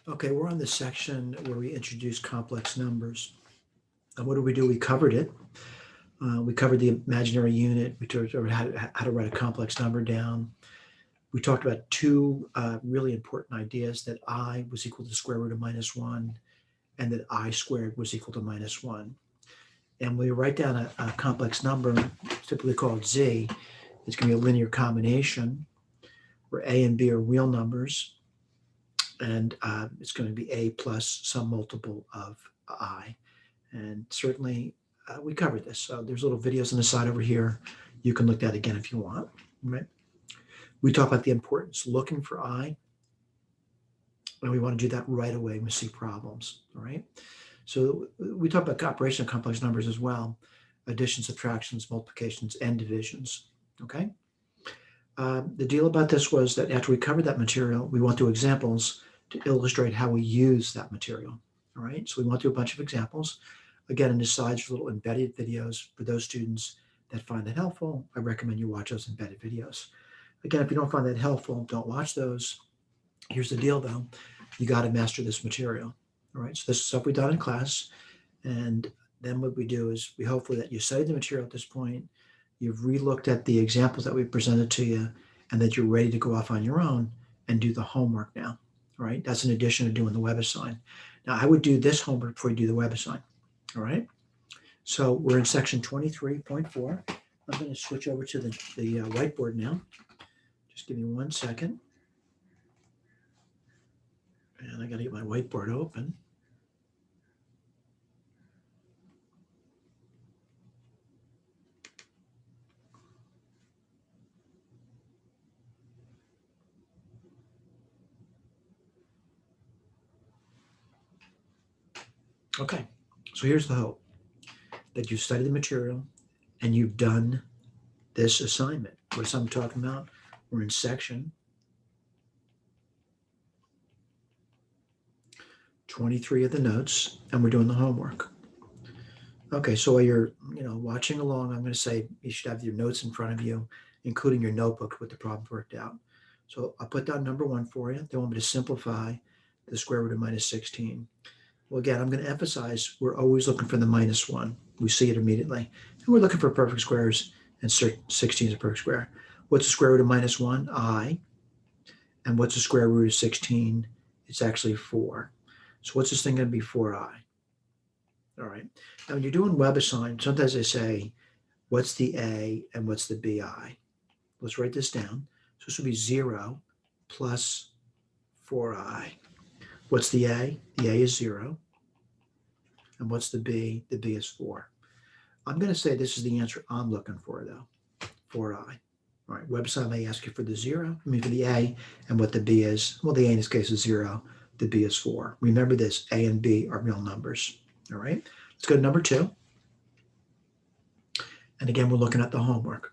Okay, we're on the section where we introduce complex numbers. And what did we do? We covered it. We covered the imaginary unit. We talked about how to write a complex number down. We talked about two really important ideas, that I was equal to the square root of minus 1 and that I squared was equal to minus 1. And when we write down a complex number, typically called z, it's going to be a linear combination where a and b are real numbers, and it's going to be a plus some multiple of I. And certainly we covered this. So there's little videos on the side over here. You can look at again if you want. Right? We talk about the importance of looking for I, and we want to do that right away when we see problems. All right. So we talk about operation of complex numbers as well: additions, subtractions, multiplications, and divisions. Okay. The deal about this was that after we covered that material, we went through examples to illustrate how we use that material. All right. So we went through a bunch of examples. Again, in the sides are little embedded videos for those students that find that helpful. I recommend you watch those embedded videos. Again, if you don't find that helpful, don't watch those. Here's the deal though. You got to master this material. All right. So this is stuff we've done in class. And then what we do is we hopefully that you studied the material at this point, you've relooked at the examples that we presented to you, and that you're ready to go off on your own and do the homework now. All right. That's in addition to doing the WebAssign. Now I would do this homework before you do the WebAssign. All right. So we're in section 23.4. I'm going to switch over to the whiteboard now. Just give me 1 second. And I got to get my whiteboard open. Okay. So here's the hope, that you've studied the material and you've done this assignment. What I'm talking about, we're in section 23 of the notes, and we're doing the homework. Okay, so while you're watching along, I'm going to say you should have your notes in front of you, including your notebook with the problems worked out. So I'll put down number 1 for you. They want me to simplify the square root of minus 16. Well, again, I'm going to emphasize we're always looking for the minus 1. We see it immediately. And we're looking for perfect squares, and 16 is a perfect square. What's the square root of minus 1? I. And what's the square root of 16? It's actually 4. So what's this thing going to be? 4i. All right. Now, when you're doing WebAssign, sometimes they say, what's the a and what's the bi? Let's write this down. So this will be 0 plus 4i. What's the a? The a is 0. And what's the b? The b is 4. I'm going to say this is the answer I'm looking for, though, 4i. All right, WebAssign may ask you for the 0, for the a, and what the b is. Well, the a in this case is 0. The b is 4. Remember this, a and b are real numbers. All right, let's go to number 2. And again, we're looking at the homework.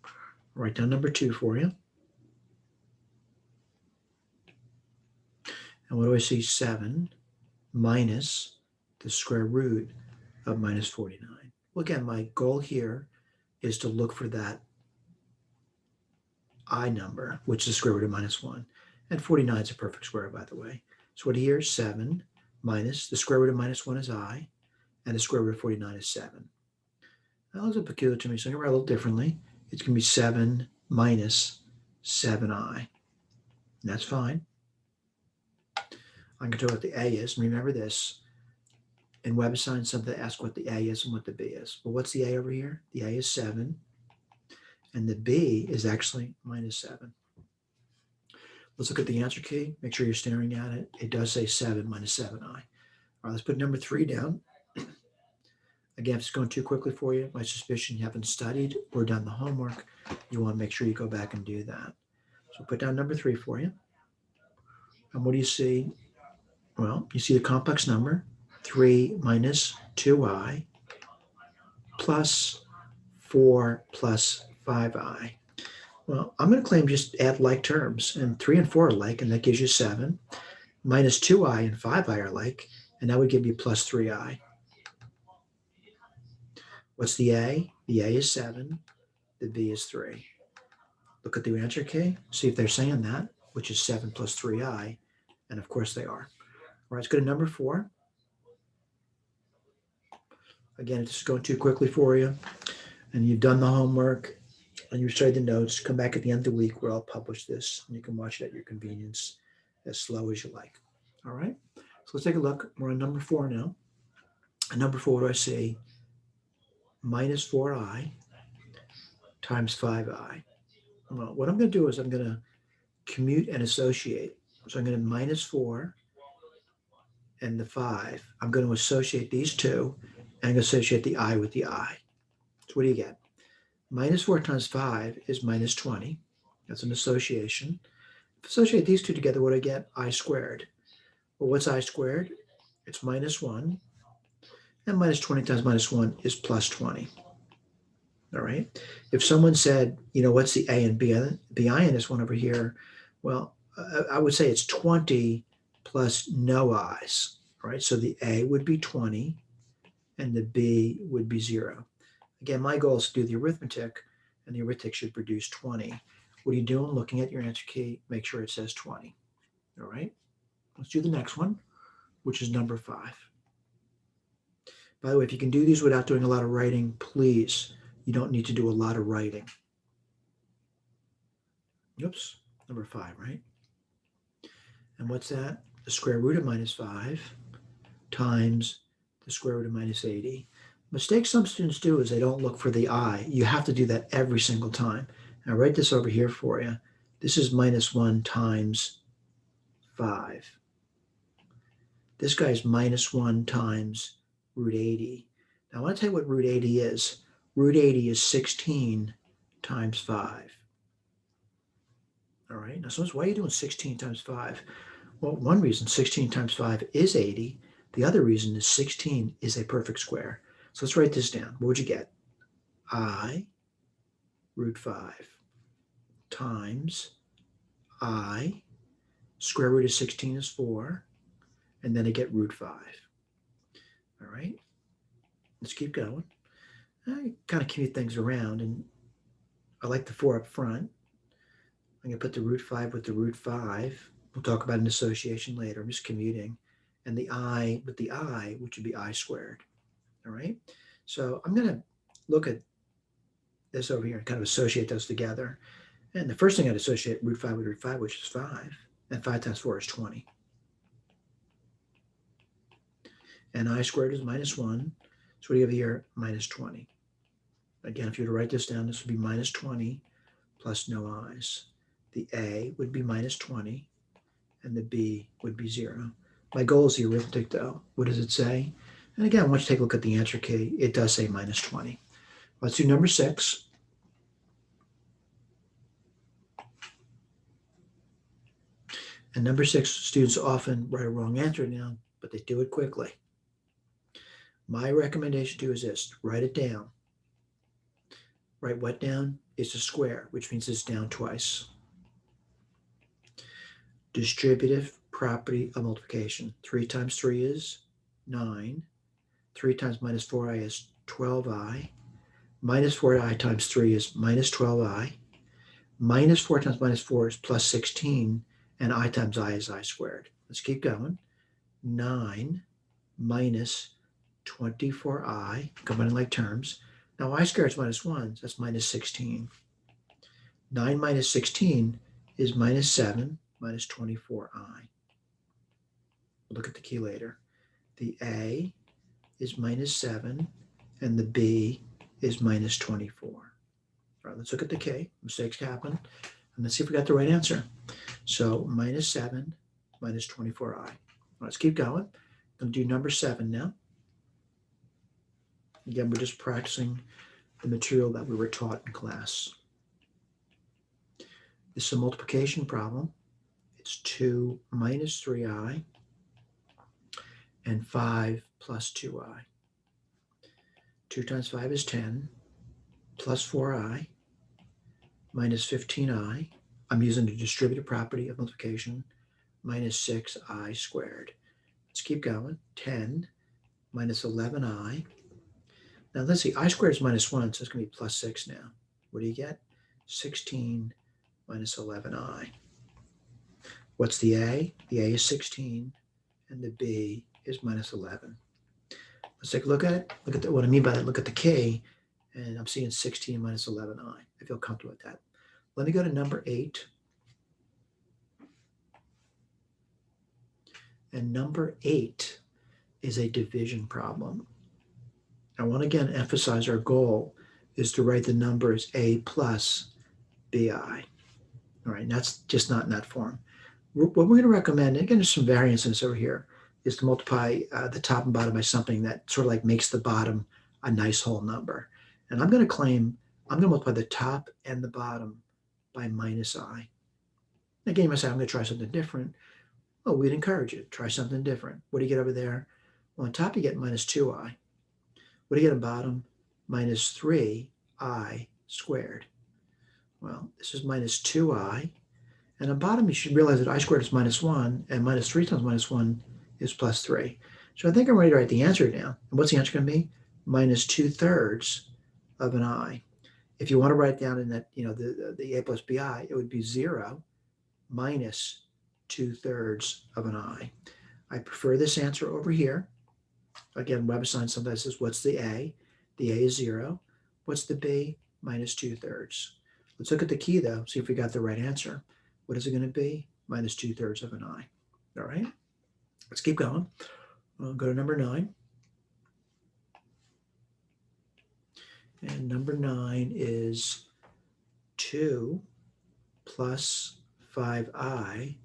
I'll write down number 2 for you. And what do I see? 7 minus the square root of minus 49. Well, again, my goal here is to look for that I number, which is the square root of minus 1. And 49 is a perfect square, by the way. So what here is 7 minus the square root of minus 1 is I, and the square root of 49 is 7. That looks a bit peculiar to me, so I'm going to write a little differently. It's going to be 7 minus 7i. And that's fine. I'm going to tell you what the a is. And remember this, in WebAssign, something to ask what the a is and what the b is. Well, what's the a over here? The a is 7, and the b is actually minus 7. Let's look at the answer key. Make sure you're staring at it. It does say 7 minus 7i. All right, let's put number 3 down. Again, if it's going too quickly for you, my suspicion you haven't studied or done the homework. You want to make sure you go back and do that. So put down number 3 for you. And what do you see? Well, you see the complex number, 3 minus 2i plus 4 plus 5i. Well, I'm going to claim just add like terms, and 3 and 4 are like, and that gives you 7. Minus 2i and 5i are like, and that would give you plus 3i. What's the a? The a is 7. The b is 3. Look at the answer key. See if they're saying that, which is 7 plus 3i, And of course they are. All right, let's go to number 4. Again, this is going too quickly for you, and you've done the homework, and you've studied the notes. Come back at the end of the week where I'll publish this, and you can watch it at your convenience as slow as you like. All right, so let's take a look. We're on number 4 now. And number 4, what do I see? Minus 4i times 5i. Well, what I'm going to do is I'm going to commute and associate. So I'm going to minus 4 and the 5. I'm going to associate these two, and I'm going to associate the I with the I. So what do you get? Minus 4 times 5 is minus 20. That's an association. If I associate these two together, what do I get? I squared. Well, what's I squared? It's minus 1. And minus 20 times minus 1 is plus 20. All right. If someone said, what's the A and B? The I in this one over here, well, I would say it's 20 plus no I's. All right. So the A would be 20 and the B would be 0. Again, my goal is to do the arithmetic, and the arithmetic should produce 20. What are you doing? Looking at your answer key, make sure it says 20. All right. Let's do the next one, which is number 5. By the way, if you can do these without doing a lot of writing, please. You don't need to do a lot of writing. Oops, number 5, right? And what's that? The square root of minus 5 times the square root of minus 80. Mistake some students do is they don't look for the I. You have to do that every single time. Now write this over here for you. This is minus 1 times 5. This guy's minus 1 times root 80. Now I want to tell you what root 80 is. Root 80 is 16 times 5. All right, now so why are you doing 16 times 5? Well, one reason 16 times 5 is 80. The other reason is 16 is a perfect square. So let's write this down. What would you get? I root 5 times I, square root of 16 is 4, and then I get root 5. All right, let's keep going. I kind of commute things around, and I like the 4 up front. I'm going to put the root 5 with the root 5. We'll talk about an association later. I'm just commuting. And the I with the I, which would be I squared. All right. So I'm going to look at this over here and kind of associate those together. And the first thing I'd associate root 5 with root 5, which is 5. And 5 times 4 is 20. And I squared is minus 1. So what do you have here? Minus 20. Again, if you were to write this down, this would be minus 20 plus no i's. The A would be minus 20, and the B would be 0. My goal is the arithmetic, though. What does it say? And again, once you take a look at the answer key, it does say minus 20. Let's do number 6. And number 6, students often write a wrong answer down, but they do it quickly. My recommendation to you is this. Write it down. Write what down? It's a square, which means it's down twice. Distributive property of multiplication. 3 times 3 is 9. 3 times minus 4i is 12i. Minus 4i times 3 is minus 12i. Minus 4 times minus 4 is plus 16. And I times I is I squared. Let's keep going. 9 minus 24i, combining like terms. Now I squared is minus 1, so that's minus 16. 9 minus 16 is minus 7 minus 24i. We'll look at the key later. The A is minus 7, and the B is minus 24. All right, let's look at the key. Mistakes happen. And let's see if we got the right answer. So minus 7 minus 24i. Let's keep going. I'm going to do number 7 now. Again, we're just practicing the material that we were taught in class. This is a multiplication problem. It's 2 minus 3i and 5 plus 2i. 2 times 5 is 10, plus 4i, minus 15i. I'm using the distributive property of multiplication, minus 6i squared. Let's keep going. 10 minus 11i. Now let's see, I squared is minus 1, so it's going to be plus 6 now. What do you get? 16 minus 11i. What's the A? The A is 16, and the B is minus 11. Let's take a look at it. Look at what I mean by that. Look at the K, and I'm seeing 16 minus 11i. I feel comfortable with that. Let me go to number 8. And number 8 is a division problem. I want to again emphasize our goal is to write the numbers A plus BI. All right, and that's just not in that form. What we're going to recommend, and again, there's some variances over here, is to multiply the top and bottom by something that sort of like makes the bottom a nice whole number. And I'm going to claim I'm going to multiply the top and the bottom by minus I. Again, you might say, I'm going to try something different. Well, we'd encourage it. Try something different. What do you get over there? Well, on top, you get minus 2i. What do you get on bottom? Minus 3i squared. Well, this is minus 2i. And on bottom, you should realize that I squared is minus 1, and minus 3 times minus 1 is plus 3. So I think I'm ready to write the answer down. And what's the answer going to be? Minus 2/3 of an I. If you want to write it down in that, the A plus BI, it would be 0 minus 2/3 of an I. I prefer this answer over here. Again, web assigned sometimes says, what's the A? The A is 0. What's the B? Minus 2/3. Let's look at the key, though, see if we got the right answer. What is it going to be? Minus 2/3 of an I. All right, let's keep going. We'll go to number 9. And number 9 is 2 plus 5i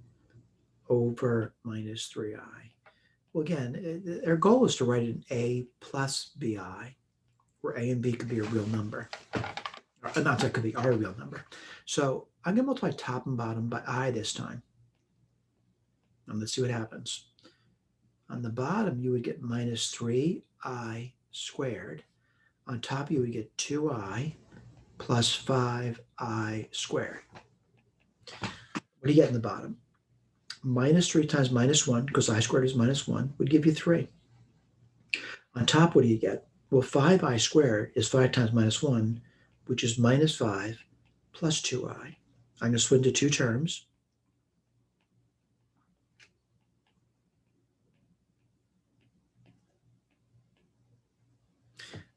over minus 3i. Well, again, our goal is to write an A plus BI, where A and B could be a real number. Or, not that could be our real number. So I'm going to multiply top and bottom by I this time. And let's see what happens. On the bottom, you would get minus 3i squared. On top, you would get 2i plus 5i squared. What do you get in the bottom? Minus 3 times minus 1, because I squared is minus 1, would give you 3. On top, what do you get? Well, 5i squared is 5 times minus 1, which is minus 5 plus 2i. I'm going to split into two terms.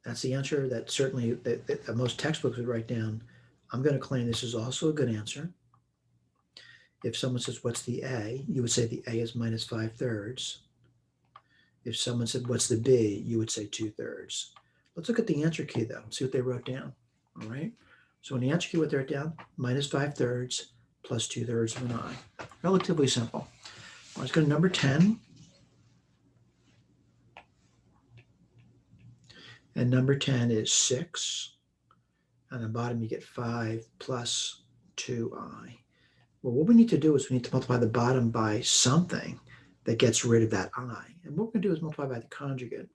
That's the answer that certainly that most textbooks would write down. I'm going to claim this is also a good answer. If someone says, what's the A? You would say the A is minus 5/3. If someone said, what's the B? You would say 2/3. Let's look at the answer key, though, see what they wrote down. All right. So in the answer key, what they wrote down, minus 5/3 plus 2/3 of an I. Relatively simple. Let's go to number 10. And number 10 is 6. On the bottom, you get 5 plus 2i. Well, what we need to do is we need to multiply the bottom by something that gets rid of that I. And what we're going to do is multiply by the conjugate.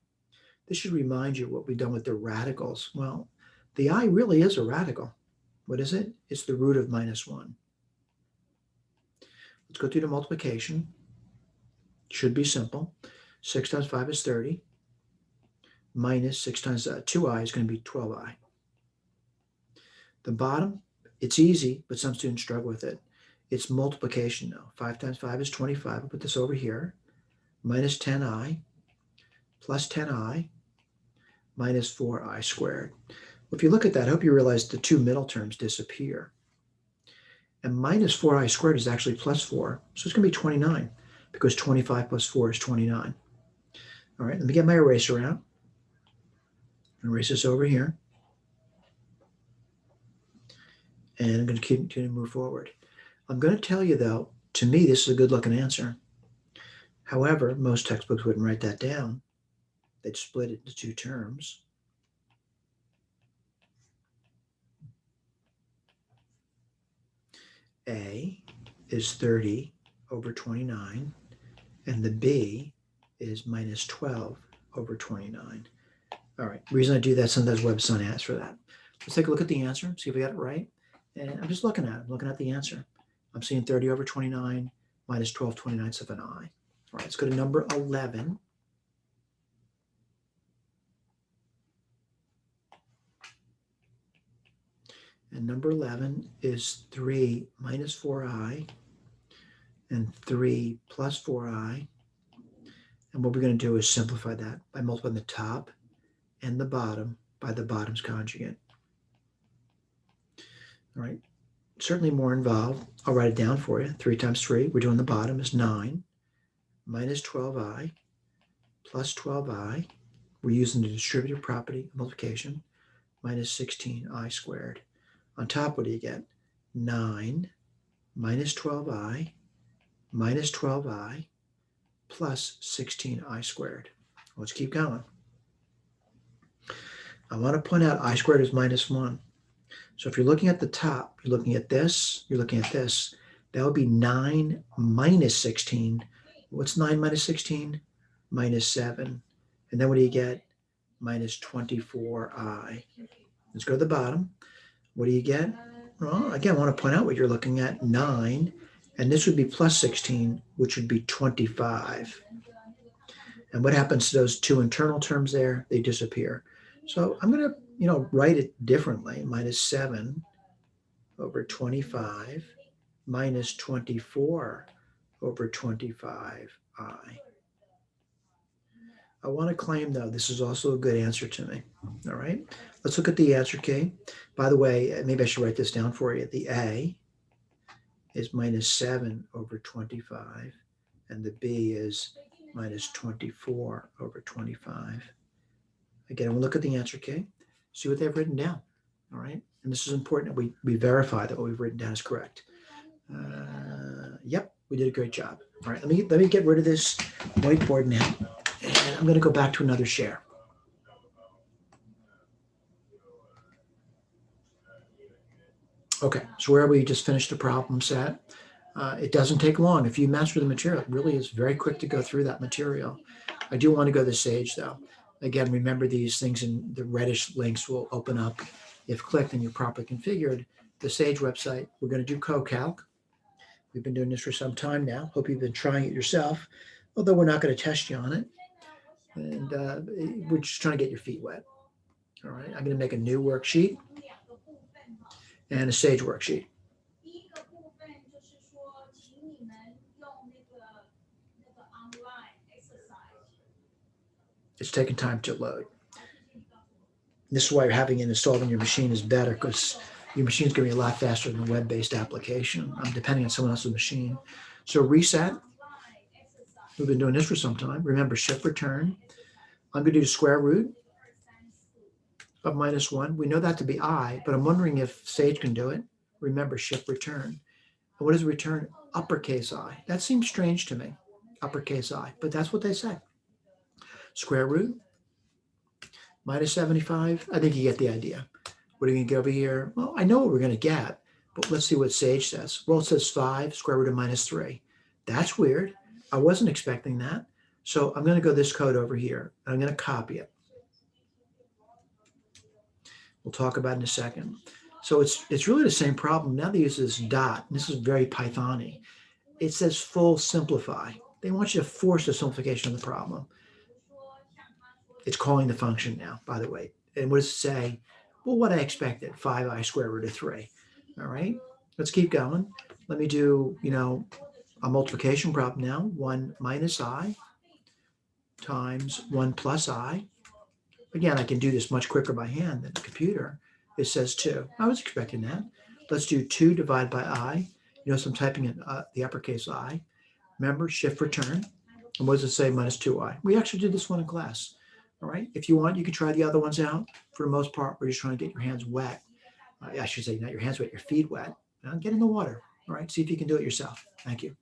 This should remind you what we've done with the radicals. Well, the I really is a radical. What is it? It's the root of minus 1. Let's go through the multiplication. It should be simple. 6 times 5 is 30. Minus 6 times 2i is going to be 12i. The bottom, it's easy, but some students struggle with it. It's multiplication now. 5 times 5 is 25. I'll put this over here. Minus 10i plus 10i minus 4i squared. Well, if you look at that, I hope you realize the two middle terms disappear. And minus 4i squared is actually plus 4. So it's going to be 29 because 25 plus 4 is 29. All right, let me get my eraser out. Erase this over here. And I'm going to continue to move forward. I'm going to tell you, though, to me, this is a good-looking answer. However, most textbooks wouldn't write that down. They'd split it into two terms. A is 30 over 29, and the B is minus 12 over 29. All right, the reason I do that, sometimes WebSun asks for that. Let's take a look at the answer, see if we got it right. And I'm just looking at the answer. I'm seeing 30 over 29 minus 12 29ths of an I. All right, let's go to number 11. And number 11 is 3 minus 4i and 3 plus 4i. And what we're going to do is simplify that by multiplying the top and the bottom by the bottom's conjugate. All right, certainly more involved. I'll write it down for you. 3 times 3, we're doing the bottom, is 9 minus 12i plus 12i. We're using the distributive property of multiplication, minus 16i squared. On top, what do you get? 9 minus 12i minus 12i plus 16i squared. Let's keep going. I want to point out I squared is minus 1. So if you're looking at the top, you're looking at this, you're looking at this. That would be 9 minus 16. What's 9 minus 16? Minus 7. And then what do you get? Minus 24i. Let's go to the bottom. What do you get? Well, again, I want to point out what you're looking at, 9. And this would be plus 16, which would be 25. And what happens to those two internal terms there? They disappear. So I'm going to, write it differently. Minus 7 over 25 minus 24 over 25i. I want to claim, though, this is also a good answer to me. All right, let's look at the answer key. By the way, maybe I should write this down for you. The A is minus 7 over 25, and the B is minus 24 over 25. Again, we'll look at the answer key, see what they've written down. All right, and this is important that we verify that what we've written down is correct. Yep, we did a great job. All right, let me get rid of this whiteboard now, and I'm going to go back to another share. Okay, so where we just finished the problem set. It doesn't take long. If you master the material, it really is very quick to go through that material. I do want to go to the Sage, though. Again, remember these things, and the reddish links will open up if clicked and you're properly configured. The Sage website, we're going to do CoCalc. We've been doing this for some time now. Hope you've been trying it yourself, although we're not going to test you on it. And we're just trying to get your feet wet. All right, I'm going to make a new worksheet and a Sage worksheet. It's taking time to load. This is why having it installed on your machine is better, because your machine is going to be a lot faster than a web-based application, depending on someone else's machine. So reset. We've been doing this for some time. Remember, shift return. I'm going to do the square root of minus 1. We know that to be I, but I'm wondering if Sage can do it. Remember, shift return. And what is return? Uppercase I. That seems strange to me, uppercase I, but that's what they say. Square root minus 75. I think you get the idea. What are we going to get over here? Well, I know what we're going to get, but let's see what Sage says. Well, it says 5 square root of minus 3. That's weird. I wasn't expecting that. So I'm going to go this code over here, and I'm going to copy it. We'll talk about it in a second. So it's really the same problem. Now they use this dot. This is very Python-y. It says full simplify. They want you to force the simplification of the problem. It's calling the function now, by the way. And what does it say? Well, what I expected, 5i square root of 3. All right, let's keep going. Let me do, a multiplication problem now. 1 minus I times 1 plus I. Again, I can do this much quicker by hand than the computer. It says 2. I was expecting that. Let's do 2 divided by I. Notice I'm typing in the uppercase I. Remember, shift return. And what does it say? Minus 2i. We actually did this one in class. All right. If you want, you can try the other ones out. For the most part, we're just trying to get your hands wet. I should say not your hands wet, your feet wet. Get in the water. All right. See if you can do it yourself. Thank you.